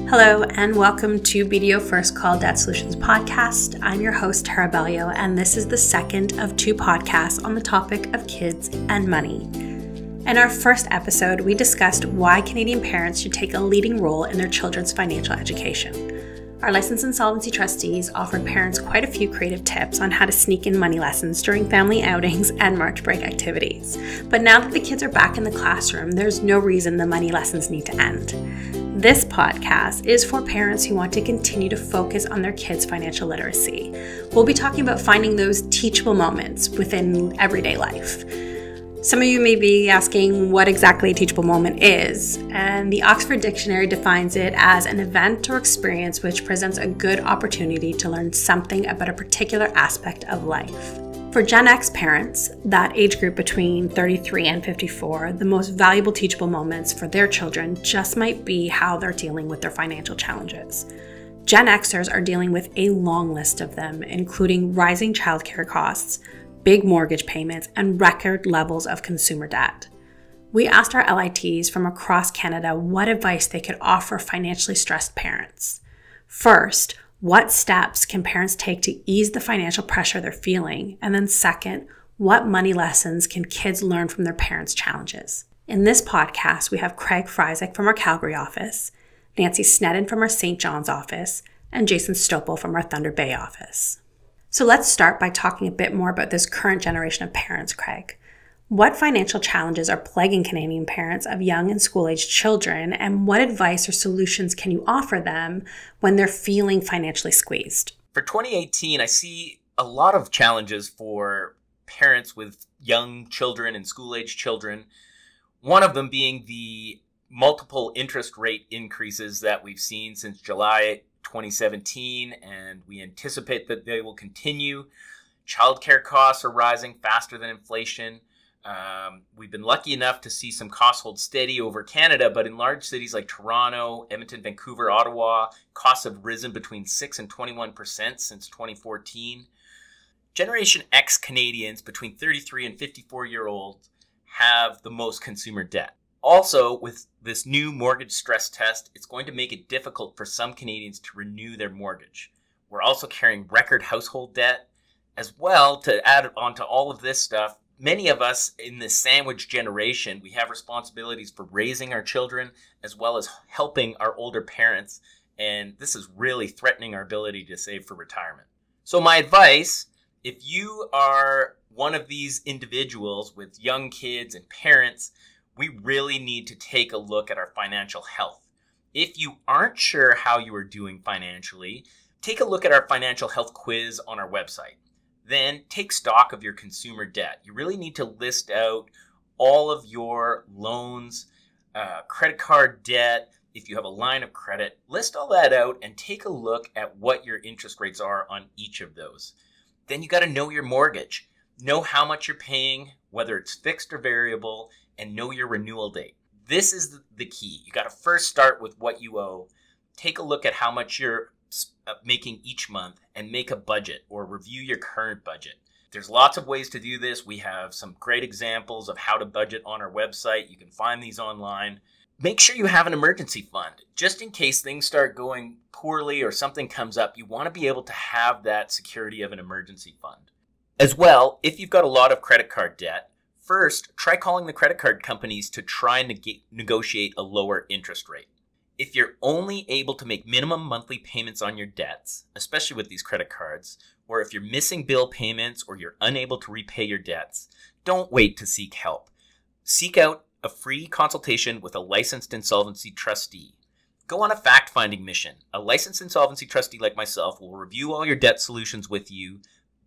Hello and welcome to BDO First Call Debt Solutions podcast. I'm your host, Tara Bellio, and this is the second of two podcasts on the topic of kids and money. In our first episode, we discussed why Canadian parents should take a leading role in their children's financial education. Our licensed insolvency trustees offered parents quite a few creative tips on how to sneak in money lessons during family outings and March break activities. But now that the kids are back in the classroom, there's no reason the money lessons need to end. This podcast is for parents who want to continue to focus on their kids' financial literacy. We'll be talking about finding those teachable moments within everyday life. Some of you may be asking what exactly a teachable moment is, and the Oxford Dictionary defines it as an event or experience which presents a good opportunity to learn something about a particular aspect of life. For Gen X parents, that age group between 33 and 54, the most valuable teachable moments for their children just might be how they're dealing with their financial challenges. Gen Xers are dealing with a long list of them, including rising childcare costs, big mortgage payments, and record levels of consumer debt. We asked our LITs from across Canada what advice they could offer financially stressed parents. First, what steps can parents take to ease the financial pressure they're feeling? And then second, what money lessons can kids learn from their parents' challenges? In this podcast, we have Craig Friesick from our Calgary office, Nancy Snedden from our St. John's office, and Jason Stopel from our Thunder Bay office. So let's start by talking a bit more about this current generation of parents, Craig. What financial challenges are plaguing Canadian parents of young and school-aged children, and what advice or solutions can you offer them when they're feeling financially squeezed? For 2018, I see a lot of challenges for parents with young children and school-aged children. One of them being the multiple interest rate increases that we've seen since July 2017, and we anticipate that they will continue. Childcare costs are rising faster than inflation. We've been lucky enough to see some costs hold steady over Canada, but in large cities like Toronto, Edmonton, Vancouver, Ottawa, costs have risen between 6 and 21% since 2014. Generation X Canadians between 33 and 54-year-olds have the most consumer debt. Also, with this new mortgage stress test, it's going to make it difficult for some Canadians to renew their mortgage. We're also carrying record household debt. As well, to add on to all of this stuff, many of us in this sandwich generation, we have responsibilities for raising our children as well as helping our older parents, and this is really threatening our ability to save for retirement. So my advice, if you are one of these individuals with young kids and parents, we really need to take a look at our financial health. If you aren't sure how you are doing financially, take a look at our financial health quiz on our website. Then take stock of your consumer debt. You really need to list out all of your loans, credit card debt. If you have a line of credit, list all that out and take a look at what your interest rates are on each of those. Then you got to know your mortgage. Know how much you're paying, whether it's fixed or variable, and know your renewal date. This is the key. You got to first start with what you owe. Take a look at how much you're making each month and make a budget or review your current budget. There's lots of ways to do this. We have some great examples of how to budget on our website. You can find these online. Make sure you have an emergency fund. Just in case things start going poorly or something comes up, you want to be able to have that security of an emergency fund. As well, if you've got a lot of credit card debt, first, try calling the credit card companies to try and negotiate a lower interest rate. If you're only able to make minimum monthly payments on your debts, especially with these credit cards, or if you're missing bill payments or you're unable to repay your debts, don't wait to seek help. Seek out a free consultation with a licensed insolvency trustee. Go on a fact-finding mission. A licensed insolvency trustee like myself will review all your debt solutions with you,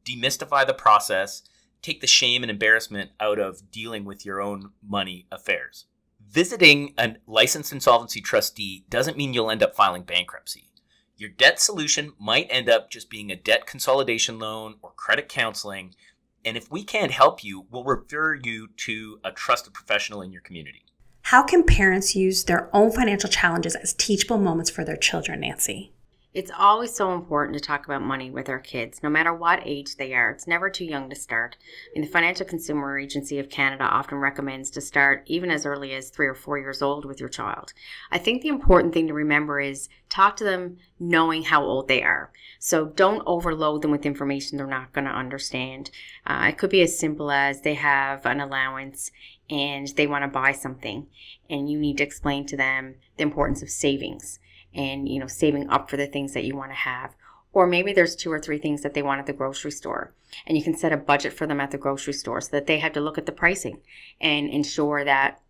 demystify the process, take the shame and embarrassment out of dealing with your own money affairs. Visiting a licensed insolvency trustee doesn't mean you'll end up filing bankruptcy. Your debt solution might end up just being a debt consolidation loan or credit counseling, and if we can't help you, we'll refer you to a trusted professional in your community. How can parents use their own financial challenges as teachable moments for their children, Nancy? It's always so important to talk about money with our kids, no matter what age they are. It's never too young to start. The Financial Consumer Agency of Canada often recommends to start even as early as 3 or 4 years old with your child. I think the important thing to remember is talk to them knowing how old they are. So don't overload them with information they're not going to understand. It could be as simple as they have an allowance and they want to buy something, and you need to explain to them the importance of savings. And, saving up for the things that you want to have. Or maybe there's 2 or 3 things that they want at the grocery store. And you can set a budget for them at the grocery store so that they have to look at the pricing and ensure that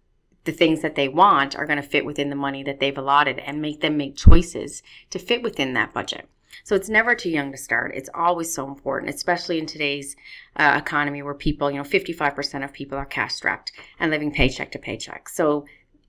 the things that they want are going to fit within the money that they've allotted, and make them make choices to fit within that budget. So it's never too young to start. It's always so important, especially in today's economy where people, 55% of people are cash strapped and living paycheck to paycheck. So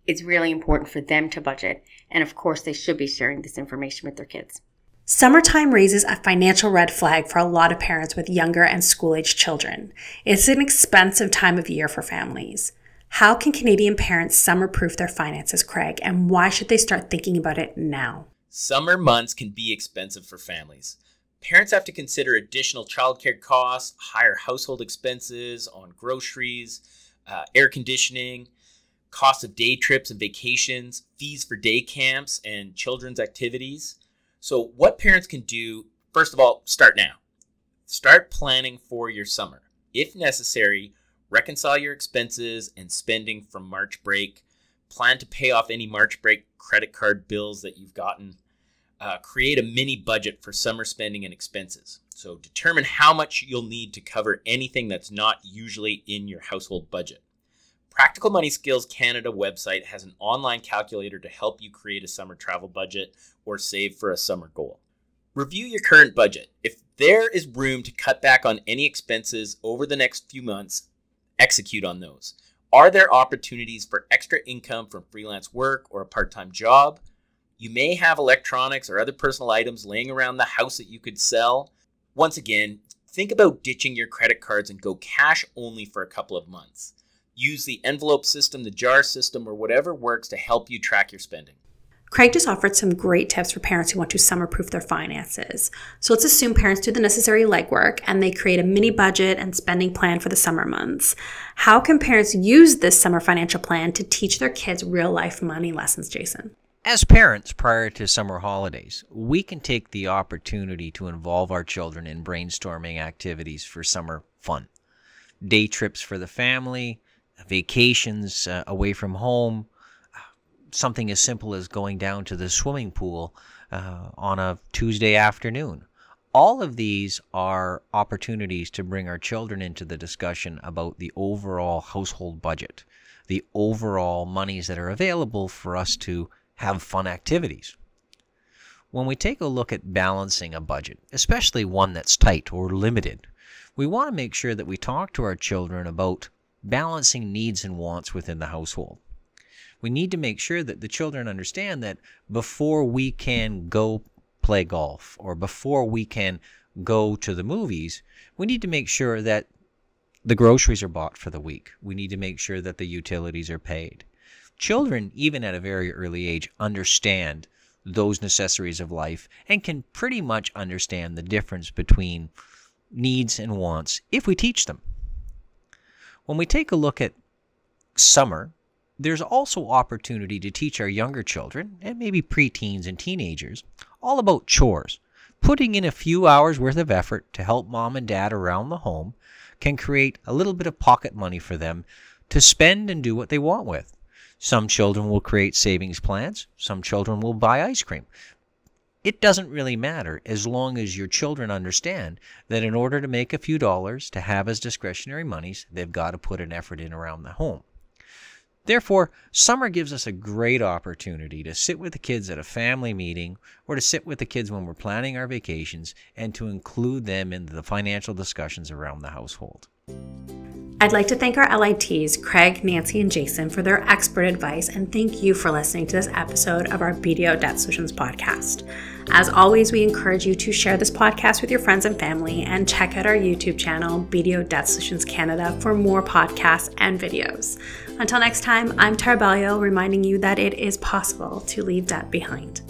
it's really important for them to budget. And of course, they should be sharing this information with their kids. Summertime raises a financial red flag for a lot of parents with younger and school-age children. It's an expensive time of year for families. How can Canadian parents summer-proof their finances, Craig, and why should they start thinking about it now? Summer months can be expensive for families. Parents have to consider additional childcare costs, higher household expenses on groceries, air conditioning, cost of day trips and vacations, fees for day camps and children's activities. So what parents can do, first of all, start now. Start planning for your summer. If necessary, reconcile your expenses and spending from March break. Plan to pay off any March break credit card bills that you've gotten. Create a mini budget for summer spending and expenses. So determine how much you'll need to cover anything that's not usually in your household budget. Practical Money Skills Canada website has an online calculator to help you create a summer travel budget or save for a summer goal. Review your current budget. If there is room to cut back on any expenses over the next few months, execute on those. Are there opportunities for extra income from freelance work or a part-time job? You may have electronics or other personal items laying around the house that you could sell. Once again, think about ditching your credit cards and go cash only for a couple of months. Use the envelope system, the jar system, or whatever works to help you track your spending. Craig just offered some great tips for parents who want to summer-proof their finances. So let's assume parents do the necessary legwork and they create a mini budget and spending plan for the summer months. How can parents use this summer financial plan to teach their kids real-life money lessons, Jason? As parents, prior to summer holidays, we can take the opportunity to involve our children in brainstorming activities for summer fun. Day trips for the family, vacations away from home, something as simple as going down to the swimming pool on a Tuesday afternoon. All of these are opportunities to bring our children into the discussion about the overall household budget, the overall monies that are available for us to have fun activities. When we take a look at balancing a budget, especially one that's tight or limited, we want to make sure that we talk to our children about balancing needs and wants within the household. We need to make sure that the children understand that before we can go play golf or before we can go to the movies, we need to make sure that the groceries are bought for the week. We need to make sure that the utilities are paid. Children, even at a very early age, understand those necessities of life and can pretty much understand the difference between needs and wants if we teach them. When we take a look at summer, there's also opportunity to teach our younger children, and maybe preteens and teenagers, all about chores. Putting in a few hours worth of effort to help mom and dad around the home can create a little bit of pocket money for them to spend and do what they want with. Some children will create savings plans. Some children will buy ice cream. It doesn't really matter as long as your children understand that in order to make a few dollars to have as discretionary monies, they've got to put an effort in around the home. Therefore, summer gives us a great opportunity to sit with the kids at a family meeting or to sit with the kids when we're planning our vacations and to include them in the financial discussions around the household. I'd like to thank our LITs, Craig, Nancy, and Jason, for their expert advice, and thank you for listening to this episode of our BDO Debt Solutions podcast. As always, we encourage you to share this podcast with your friends and family and check out our YouTube channel, BDO Debt Solutions Canada, for more podcasts and videos. Until next time, I'm Tara Bellio, reminding you that it is possible to leave debt behind.